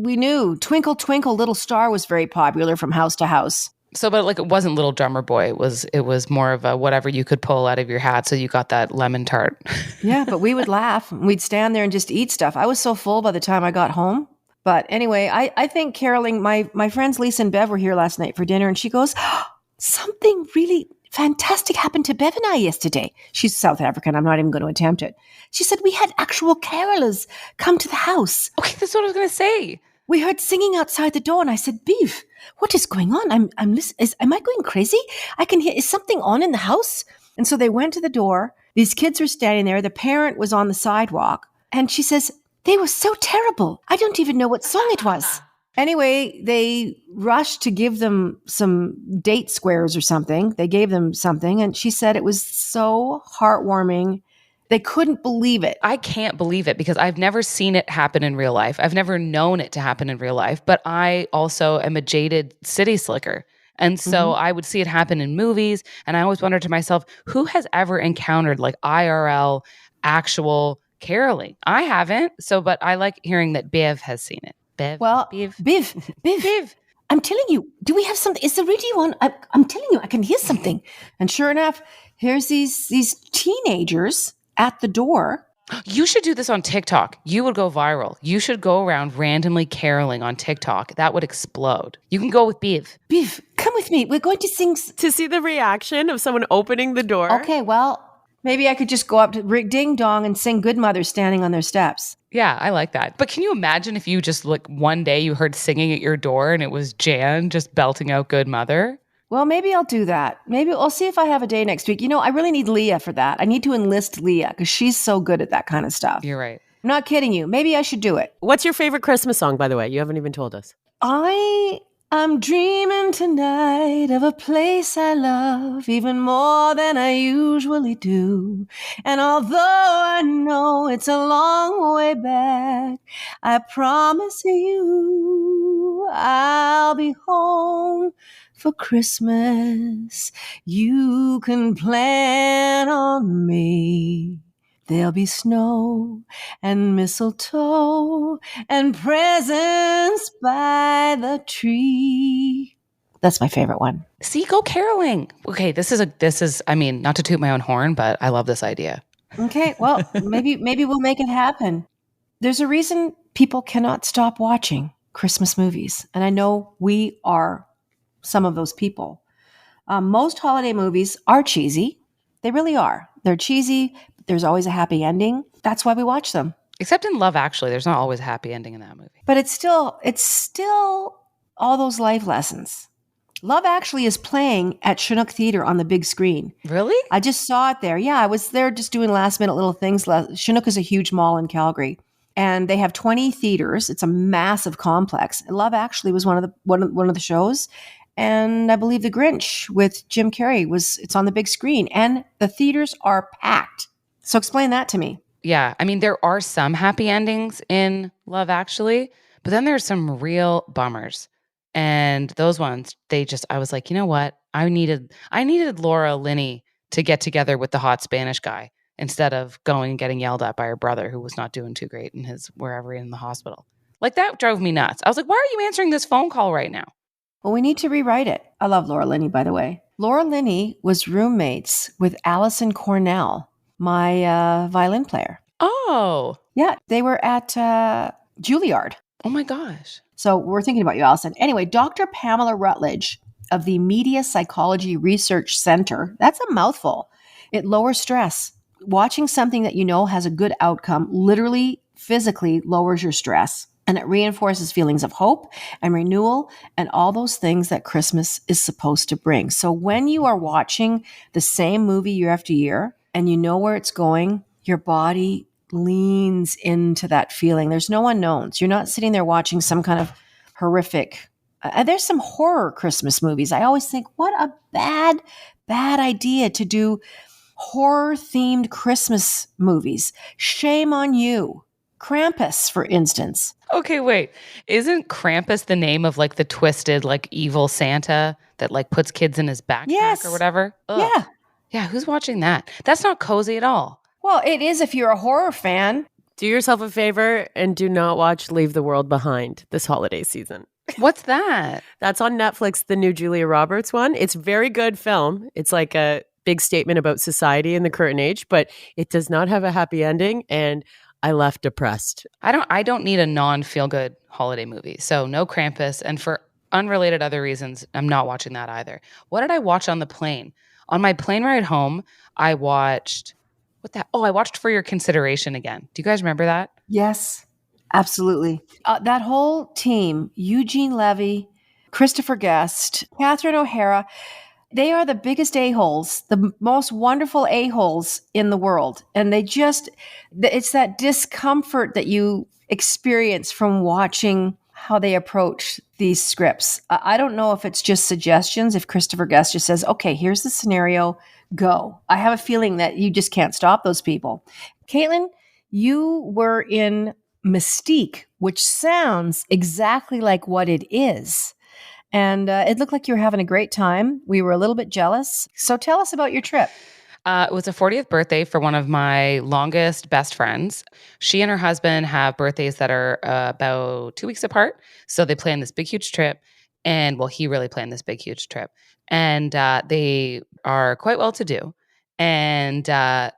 Speaker 2: knew. Twinkle, Twinkle, Little Star was very popular from house to house.
Speaker 4: So, but like it wasn't Little Drummer Boy. It was more of a whatever you could pull out of your hat. So you got that lemon tart.
Speaker 2: Yeah, but we would laugh. We'd stand there and just eat stuff. I was so full by the time I got home. But anyway, I think caroling, my friends Lisa and Bev were here last night for dinner, and she goes, something really fantastic happened to Bev and I yesterday. She's South African. I'm not even going to attempt it. She said, we had actual carolers come to the house.
Speaker 4: Okay, that's what I was going to say.
Speaker 2: We heard singing outside the door, and I said, Bev, what is going on? I'm listening. Am I going crazy? I can hear, is something on in the house? And so they went to the door. These kids were standing there. The parent was on the sidewalk, and she says, they were so terrible. I don't even know what song it was. Anyway, they rushed to give them some date squares or something. They gave them something, and she said it was so heartwarming. They couldn't believe it.
Speaker 4: I can't believe it because I've never seen it happen in real life. I've never known it to happen in real life, but I also am a jaded city slicker. And so I would see it happen in movies, and I always wondered to myself, who has ever encountered like IRL, actual caroling? I haven't. So, but I like hearing that Bev has seen it. Bev.
Speaker 2: Biv. I'm telling you, do we have something? Is the radio on? I'm telling you, I can hear something. And sure enough, here's these teenagers at the door.
Speaker 4: You should do this on TikTok. You would go viral. You should go around randomly caroling on TikTok. That would explode. You can go with Bev.
Speaker 2: Bev, come with me. We're going to sing.
Speaker 3: To see the reaction of someone opening the door.
Speaker 2: Okay, well, maybe I could just go up to Ding Dong and sing Good Mother standing on their steps.
Speaker 4: Yeah, I like that. But can you imagine if you just like one day you heard singing at your door and it was Jann just belting out Good Mother?
Speaker 2: Well, maybe I'll do that. Maybe I'll see if I have a day next week. You know, I really need Leah for that. I need to enlist Leah because she's so good at that kind of stuff.
Speaker 4: You're right.
Speaker 2: I'm not kidding you. Maybe I should do it.
Speaker 3: What's your favorite Christmas song, by the way? You haven't even told us.
Speaker 2: I'm dreaming tonight of a place I love even more than I usually do. And although I know it's a long way back, I promise you I'll be home for Christmas. You can plan on me. There'll be snow and mistletoe and presents by the tree. That's my favorite one.
Speaker 4: See, go caroling. Okay, this is I mean, not to toot my own horn, but I love this idea.
Speaker 2: Okay, well, maybe we'll make it happen. There's a reason people cannot stop watching Christmas movies. And I know we are some of those people. Most holiday movies are cheesy. They really are. They're cheesy. But there's always a happy ending. That's why we watch them.
Speaker 4: Except in Love Actually, there's not always a happy ending in that movie.
Speaker 2: But it's still all those life lessons. Love Actually is playing at Chinook Theatre on the big screen.
Speaker 4: Really?
Speaker 2: I just saw it there. Yeah, I was there just doing last minute little things. Chinook is a huge mall in Calgary. And they have 20 theaters. It's a massive complex. Love Actually was one of the shows. And I believe The Grinch with Jim Carrey it's on the big screen. And the theaters are packed. So explain that to me.
Speaker 4: Yeah. I mean, there are some happy endings in Love Actually, but then there's some real bummers. And those ones, I was like, you know what? I needed Laura Linney to get together with the hot Spanish guy instead of going and getting yelled at by her brother who was not doing too great in wherever in the hospital. Like that drove me nuts. I was like, why are you answering this phone call right now?
Speaker 2: Well, we need to rewrite it. I love Laura Linney, by the way. Laura Linney was roommates with Alison Cornell, my violin player.
Speaker 4: Oh.
Speaker 2: Yeah, they were at Juilliard.
Speaker 4: Oh my gosh.
Speaker 2: So we're thinking about you, Alison. Anyway, Dr. Pamela Rutledge of the Media Psychology Research Center, that's a mouthful. It lowers stress. Watching something that you know has a good outcome literally, physically lowers your stress. And it reinforces feelings of hope and renewal and all those things that Christmas is supposed to bring. So when you are watching the same movie year after year and you know where it's going, your body leans into that feeling. There's no unknowns. You're not sitting there watching some kind of horrific. There's some horror Christmas movies. I always think, what a bad idea to do horror-themed Christmas movies. Shame on you. Krampus, for instance.
Speaker 4: Okay, wait. Isn't Krampus the name of like the twisted, like evil Santa that like puts kids in his backpack or whatever? Ugh.
Speaker 2: Yeah.
Speaker 4: Yeah, who's watching that? That's not cozy at all.
Speaker 2: Well, it is if you're a horror fan.
Speaker 3: Do yourself a favor and do not watch Leave the World Behind this holiday season.
Speaker 4: What's that?
Speaker 3: That's on Netflix, the new Julia Roberts one. It's very good film. It's like a big statement about society in the current age, but it does not have a happy ending, and I left depressed.
Speaker 4: I don't need a non-feel good holiday movie. So no Krampus, and for unrelated other reasons, I'm not watching that either. What did I watch on the plane? On my plane ride home, I watched I watched For Your Consideration again. Do you guys remember that?
Speaker 2: Yes, absolutely. That whole team, Eugene Levy, Christopher Guest, Catherine O'Hara, they are the biggest a-holes, the most wonderful a-holes in the world. And it's that discomfort that you experience from watching how they approach these scripts. I don't know if it's just suggestions, if Christopher Guest just says, okay, here's the scenario, go. I have a feeling that you just can't stop those people. Caitlin, you were in Mustique, which sounds exactly like what it is. And it looked like you were having a great time. We were a little bit jealous. So tell us about your trip.
Speaker 4: It was a 40th birthday for one of my longest best friends. She and her husband have birthdays that are about 2 weeks apart. So they planned this big, huge trip. And well, he really planned this big, huge trip. And they are quite well to do. And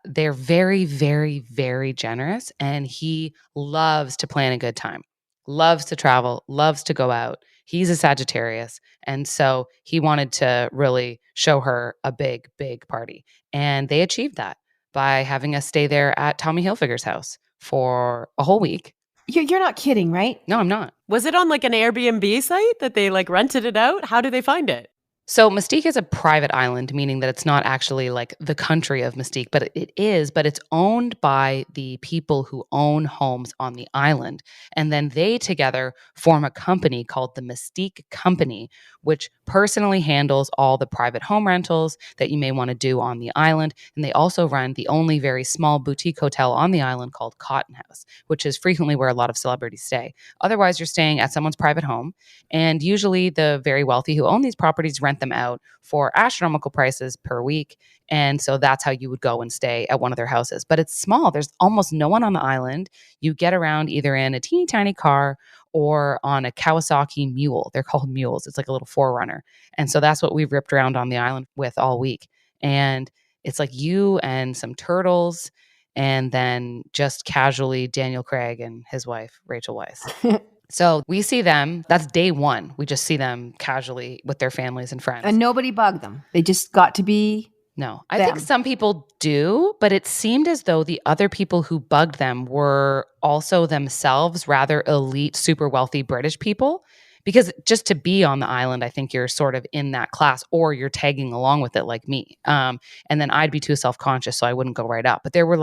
Speaker 4: they're very, very, very generous. And he loves to plan a good time, loves to travel, loves to go out. He's a Sagittarius. And so he wanted to really show her a big, big party. And they achieved that by having us stay there at Tommy Hilfiger's house for a whole week.
Speaker 2: You're not kidding, right?
Speaker 4: No, I'm not.
Speaker 3: Was it on like an Airbnb site that they like rented it out? How do they find it?
Speaker 4: So Mustique is a private island, meaning that it's not actually like the country of Mustique, but it's owned by the people who own homes on the island. And then they together form a company called the Mustique Company, which personally handles all the private home rentals that you may want to do on the island. And they also run the only very small boutique hotel on the island called Cotton House, which is frequently where a lot of celebrities stay. Otherwise, you're staying at someone's private home. And usually the very wealthy who own these properties rent them out for astronomical prices per week. And so that's how you would go and stay at one of their houses. But it's small. There's almost no one on the island. You get around either in a teeny tiny car or on a Kawasaki mule. They're called mules. It's like a little forerunner. And so that's what we've ripped around on the island with all week. And it's like you and some turtles and then just casually Daniel Craig and his wife, Rachel Weisz. So we see them. That's day one. We just see them casually with their families and friends.
Speaker 2: And nobody bugged them. They just got to be
Speaker 4: No. I think some people do, but it seemed as though the other people who bugged them were also themselves rather elite, super wealthy British people. Because just to be on the island, I think you're sort of in that class or you're tagging along with it like me. And then I'd be too self-conscious, so I wouldn't go right up. But there were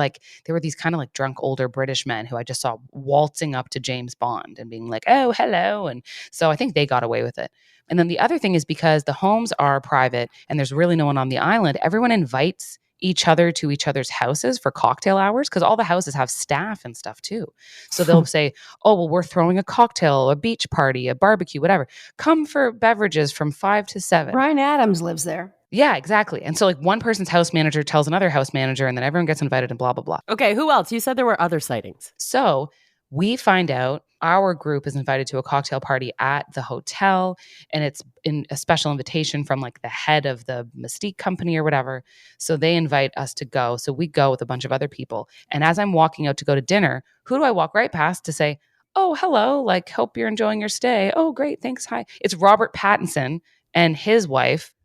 Speaker 4: these kind of like drunk older British men who I just saw waltzing up to James Bond and being like, oh, hello. And so I think they got away with it. And then the other thing is because the homes are private and there's really no one on the island, everyone invites each other to each other's houses for cocktail hours because all the houses have staff and stuff too. So they'll say, oh, well, we're throwing a cocktail, a beach party, a barbecue, whatever. Come for beverages from 5 to 7.
Speaker 2: Bryan Adams lives there.
Speaker 4: Yeah, exactly. And so like one person's house manager tells another house manager and then everyone gets invited and blah, blah, blah.
Speaker 3: Okay, who else? You said there were other sightings.
Speaker 4: So we find out our group is invited to a cocktail party at the hotel, and it's in a special invitation from like the head of the Mustique company or whatever. So they invite us to go. So we go with a bunch of other people. And as I'm walking out to go to dinner, who do I walk right past to say, oh, hello, like, hope you're enjoying your stay. Oh, great, thanks, hi. It's Robert Pattinson and his wife,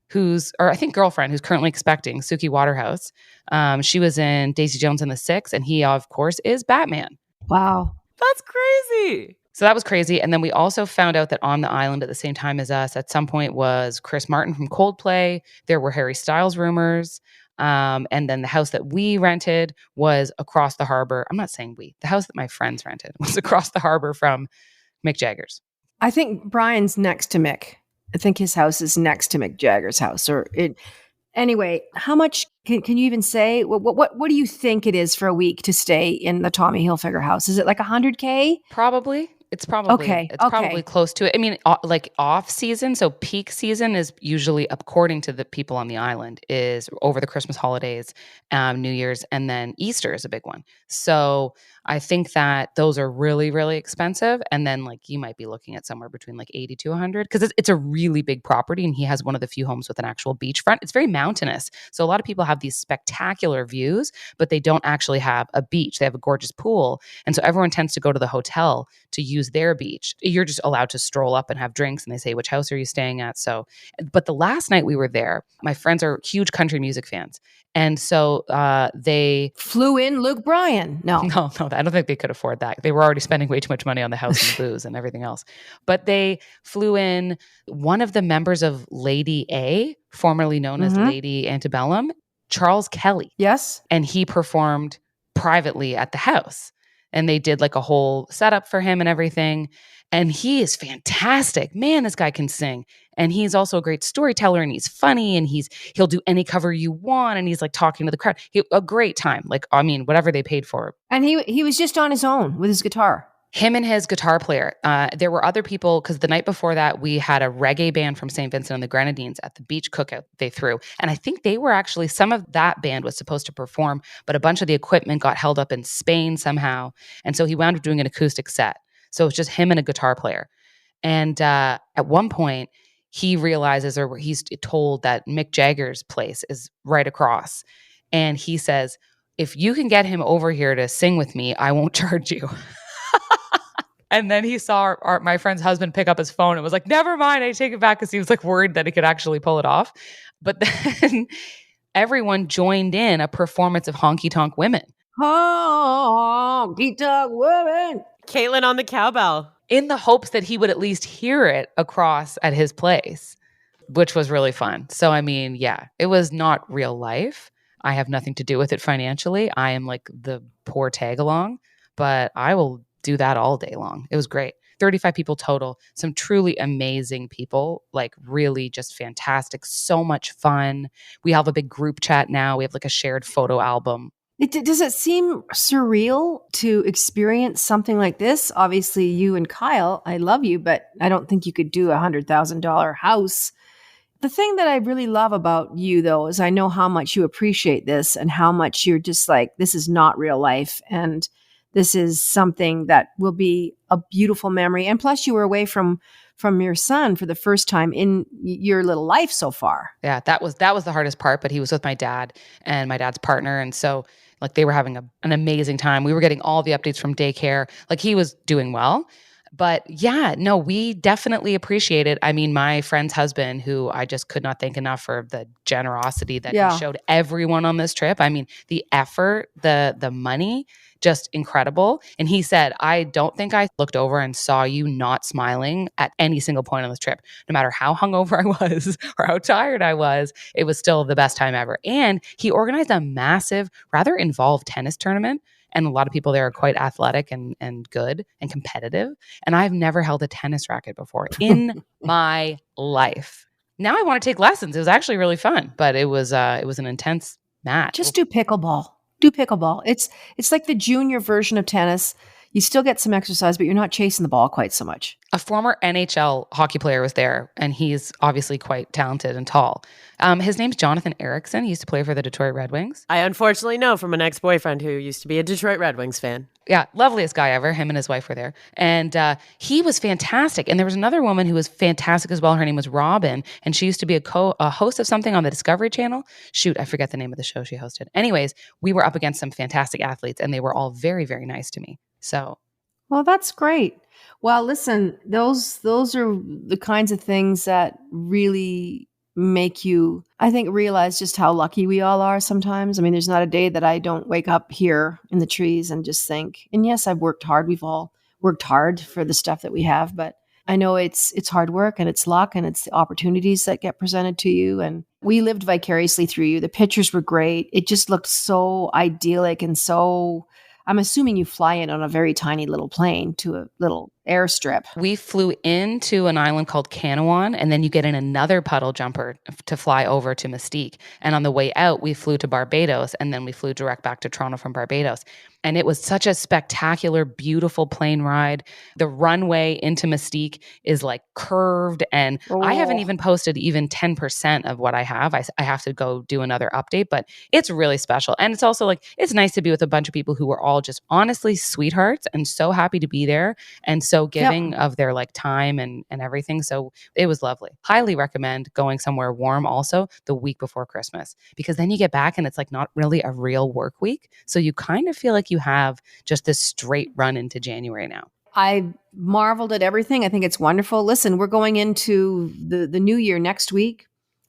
Speaker 4: I think girlfriend, who's currently expecting, Suki Waterhouse. She was in Daisy Jones and the Six, and he, of course, is Batman.
Speaker 2: Wow.
Speaker 3: That's crazy.
Speaker 4: So that was crazy. And then we also found out that on the island at the same time as us at some point was Chris Martin from Coldplay. There were Harry Styles rumors. And then the house that we rented was across the harbor. I'm not saying we. The house that my friends rented was across the harbor from Mick Jagger's.
Speaker 2: I think Brian's next to Mick. I think his house is next to Mick Jagger's house. Anyway, how much can you even say? What do you think it is for a week to stay in the Tommy Hilfiger house? Is it like $100K?
Speaker 4: Probably. It's probably
Speaker 2: okay.
Speaker 4: Probably close to it. I mean, like off season, so peak season is usually, according to the people on the island, is over the Christmas holidays, New Year's, and then Easter is a big one. So I think that those are really, really expensive. And then like you might be looking at somewhere between like 80 to 100 because it's a really big property and he has one of the few homes with an actual beachfront. It's very mountainous. So a lot of people have these spectacular views, but they don't actually have a beach. They have a gorgeous pool. And so everyone tends to go to the hotel to use their beach. You're just allowed to stroll up and have drinks and they say, which house are you staying at? So, but the last night we were there, my friends are huge country music fans. And so they
Speaker 2: flew in Luke Bryan. No,
Speaker 4: I don't think they could afford that. They were already spending way too much money on the house and the booze and everything else. But they flew in one of the members of Lady A, formerly known as Lady Antebellum, Charles Kelly.
Speaker 2: Yes.
Speaker 4: And he performed privately at the house. And they did like a whole setup for him and everything. And he is fantastic. Man, this guy can sing. And he's also a great storyteller and he's funny and he'll do any cover you want. And he's like talking to the crowd. A great time. Like, I mean, whatever they paid for.
Speaker 2: And he was just on his own with his guitar.
Speaker 4: Him and his guitar player. There were other people because the night before that, we had a reggae band from St. Vincent and the Grenadines at the beach cookout they threw. And I think they were actually, some of that band was supposed to perform, but a bunch of the equipment got held up in Spain somehow. And so he wound up doing an acoustic set. So it was just him and a guitar player. And at one point, he realizes, or he's told that Mick Jagger's place is right across. And he says, if you can get him over here to sing with me, I won't charge you. And then he saw my friend's husband pick up his phone and was like, never mind, I take it back, because he was like worried that he could actually pull it off. But then everyone joined in a performance of Honky Tonk Women.
Speaker 2: Honky Tonk Women.
Speaker 3: Caitlin on the cowbell.
Speaker 4: In the hopes that he would at least hear it across at his place, which was really fun. So, I mean, yeah, it was not real life. I have nothing to do with it financially. I am like the poor tag along, but I will do that all day long. It was great. 35 people total, some truly amazing people, like really just fantastic. So much fun. We have a big group chat now. We have like a shared photo album.
Speaker 2: Does it seem surreal to experience something like this? Obviously, you and Kyle, I love you, but I don't think you could do a $100,000 house. The thing that I really love about you, though, is I know how much you appreciate this and how much you're just like, this is not real life. And this is something that will be a beautiful memory. And plus, you were away from your son for the first time in your little life so far.
Speaker 4: Yeah, that was the hardest part, but he was with my dad and my dad's partner. And so like they were having an amazing time. We were getting all the updates from daycare. Like he was doing well. But yeah, no, we definitely appreciate it. I mean, my friend's husband, who I just could not thank enough for the generosity that he showed everyone on this trip. I mean, the effort, the money, just incredible. And he said, I don't think I looked over and saw you not smiling at any single point on this trip. No matter how hungover I was or how tired I was, it was still the best time ever. And he organized a massive, rather involved tennis tournament. And a lot of people there are quite athletic and good and competitive. And I've never held a tennis racket before in my life. Now I want to take lessons. It was actually really fun, but it was an intense match.
Speaker 2: Just do pickleball. Do pickleball. It's like the junior version of tennis. You still get some exercise, but you're not chasing the ball quite so much.
Speaker 4: A former NHL hockey player was there, and he's obviously quite talented and tall. His name's Jonathan Erickson. He used to play for the Detroit Red Wings.
Speaker 3: I unfortunately know from an ex-boyfriend who used to be a Detroit Red Wings fan.
Speaker 4: Yeah, loveliest guy ever. Him and his wife were there. And he was fantastic. And there was another woman who was fantastic as well. Her name was Robin, and she used to be a host of something on the Discovery Channel. Shoot, I forget the name of the show she hosted. Anyways, we were up against some fantastic athletes, and they were all very, very nice to me. So,
Speaker 2: well, that's great. Well, listen, those are the kinds of things that really make you, I think, realize just how lucky we all are sometimes. I mean, there's not a day that I don't wake up here in the trees and just think, and yes, I've worked hard. We've all worked hard for the stuff that we have, but I know it's hard work and it's luck and it's the opportunities that get presented to you. And we lived vicariously through you. The pictures were great. It just looked so idyllic and so, I'm assuming you fly in on a very tiny little plane to a little airstrip.
Speaker 4: We flew into an island called Canawan, and then you get in another puddle jumper to fly over to Mustique. And on the way out, we flew to Barbados, and then we flew direct back to Toronto from Barbados. And it was such a spectacular, beautiful plane ride. The runway into Mustique is like curved, and I haven't even posted even 10% of what I have. I have to go do another update, but it's really special. And it's also like, it's nice to be with a bunch of people who are all just honestly sweethearts and so happy to be there and so giving of their like time and everything. So it was lovely. Highly recommend going somewhere warm also the week before Christmas, because then you get back and it's like not really a real work week. So you kind of feel like you have just this straight run into January now.
Speaker 2: I marveled at everything. I think it's wonderful. Listen, we're going into the new year next week.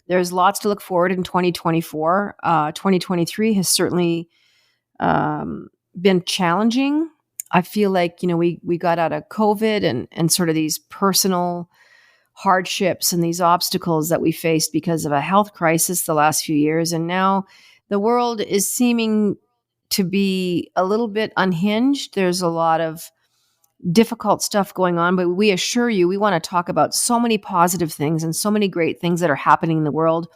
Speaker 2: There's lots to look forward in 2024. 2023 has certainly been challenging. I feel like, we got out of COVID and sort of these personal hardships and these obstacles that we faced because of a health crisis the last few years. And now the world is seeming to be a little bit unhinged. There's a lot of difficult stuff going on, but we assure you, we want to talk about so many positive things and so many great things that are happening in the world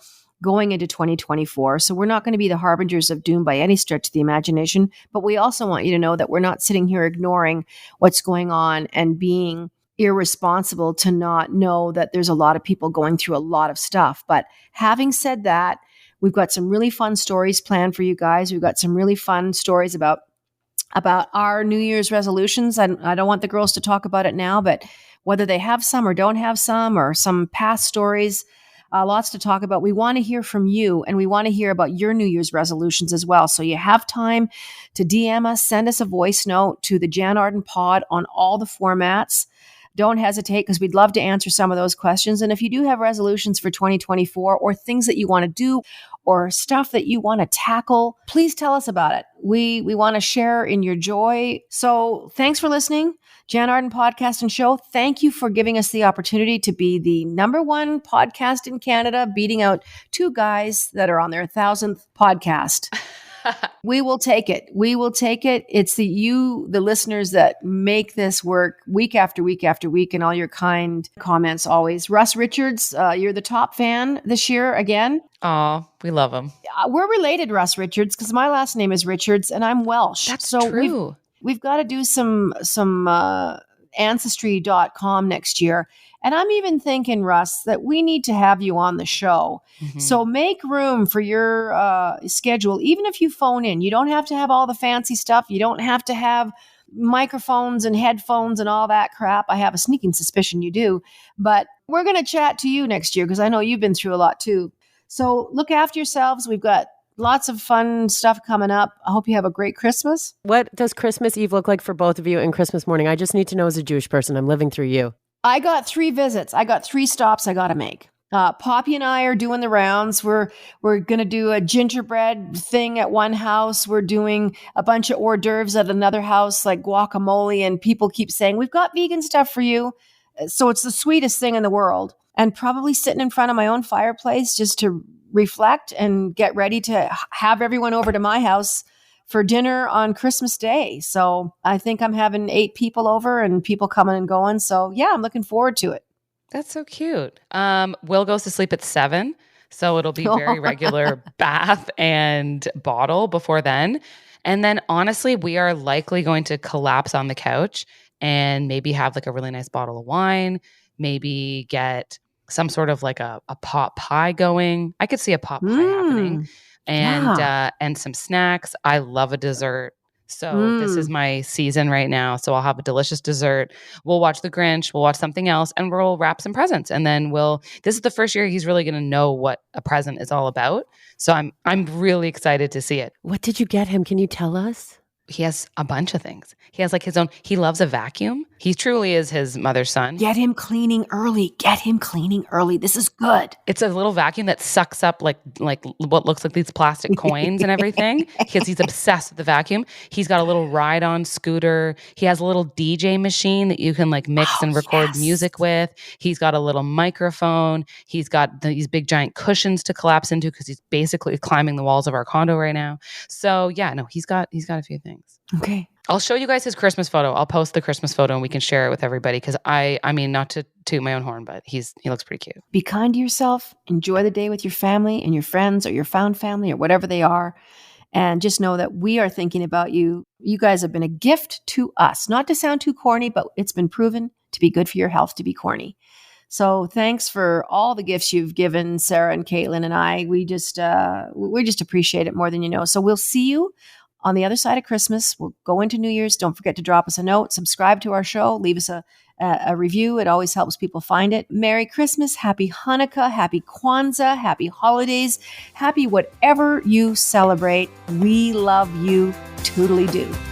Speaker 2: going into 2024. So we're not going to be the harbingers of doom by any stretch of the imagination, but we also want you to know that we're not sitting here ignoring what's going on and being irresponsible to not know that there's a lot of people going through a lot of stuff. But having said that, we've got some really fun stories planned for you guys. We've got some really fun stories about our New Year's resolutions. I don't want the girls to talk about it now, but whether they have some or don't have some, or some past stories, lots to talk about. We want to hear from you, and we want to hear about your New Year's resolutions as well. So you have time to DM us, send us a voice note to the Jann Arden Pod on all the formats. Don't hesitate, because we'd love to answer some of those questions. And if you do have resolutions for 2024 or things that you want to do or stuff that you want to tackle, please tell us about it. We want to share in your joy. So thanks for listening. Jann Arden Podcast and Show. Thank you for giving us the opportunity to be the #1 podcast in Canada, beating out two guys that are on their 1,000th podcast. We will take it. We will take it. It's the listeners that make this work week after week after week, and all your kind comments always. Russ Richards, you're the top fan this year again.
Speaker 4: Oh, we love him.
Speaker 2: We're related, Russ Richards, because my last name is Richards and I'm Welsh.
Speaker 4: That's true.
Speaker 2: We've got to do some ancestry.com next year. And I'm even thinking, Russ, that we need to have you on the show. Mm-hmm. So make room for your schedule. Even if you phone in, you don't have to have all the fancy stuff. You don't have to have microphones and headphones and all that crap. I have a sneaking suspicion you do. But we're going to chat to you next year, because I know you've been through a lot too. So look after yourselves. We've got lots of fun stuff coming up. I hope you have a great Christmas.
Speaker 3: What does Christmas Eve look like for both of you and Christmas morning? I just need to know, as a Jewish person, I'm living through you.
Speaker 2: I got 3 visits. I got 3 stops I got to make. Poppy and I are doing the rounds. We're going to do a gingerbread thing at one house. We're doing a bunch of hors d'oeuvres at another house, like guacamole. And people keep saying, we've got vegan stuff for you. So it's the sweetest thing in the world. And probably sitting in front of my own fireplace just to reflect and get ready to have everyone over to my house for dinner on Christmas Day. So I think I'm having 8 people over and people coming and going. So yeah, I'm looking forward to it.
Speaker 4: That's so cute. Will goes to sleep at 7. So it'll be very regular bath and bottle before then. And then honestly, we are likely going to collapse on the couch and maybe have like a really nice bottle of wine, maybe get some sort of like a pot pie going. I could see a pot pie happening. And some snacks. I love a dessert. So this is my season right now. So I'll have a delicious dessert. We'll watch The Grinch. We'll watch something else, and we'll wrap some presents. And then this is the first year he's really going to know what a present is all about. So I'm really excited to see it.
Speaker 3: What did you get him? Can you tell us?
Speaker 4: He has a bunch of things. He has like his own, he loves a vacuum. He truly is his mother's son.
Speaker 2: Get him cleaning early. This is good.
Speaker 4: It's a little vacuum that sucks up like what looks like these plastic coins and everything. Because he's obsessed with the vacuum. He's got a little ride-on scooter. He has a little DJ machine that you can like mix and record music with. He's got a little microphone. He's got these big giant cushions to collapse into, because he's basically climbing the walls of our condo right now. So yeah, no, he's got a few things.
Speaker 2: Okay.
Speaker 4: I'll show you guys his Christmas photo. I'll post the Christmas photo and we can share it with everybody because I mean, not to toot my own horn, but he looks pretty cute.
Speaker 2: Be kind to yourself. Enjoy the day with your family and your friends or your found family or whatever they are. And just know that we are thinking about you. You guys have been a gift to us. Not to sound too corny, but it's been proven to be good for your health to be corny. So thanks for all the gifts you've given Sarah and Caitlin and I. We just appreciate it more than you know. So we'll see you on the other side of Christmas. We'll go into New Year's. Don't forget to drop us a note, subscribe to our show, leave us a review. It always helps people find it. Merry Christmas, Happy Hanukkah, Happy Kwanzaa, Happy Holidays, Happy whatever you celebrate. We love you. Toodly-doo.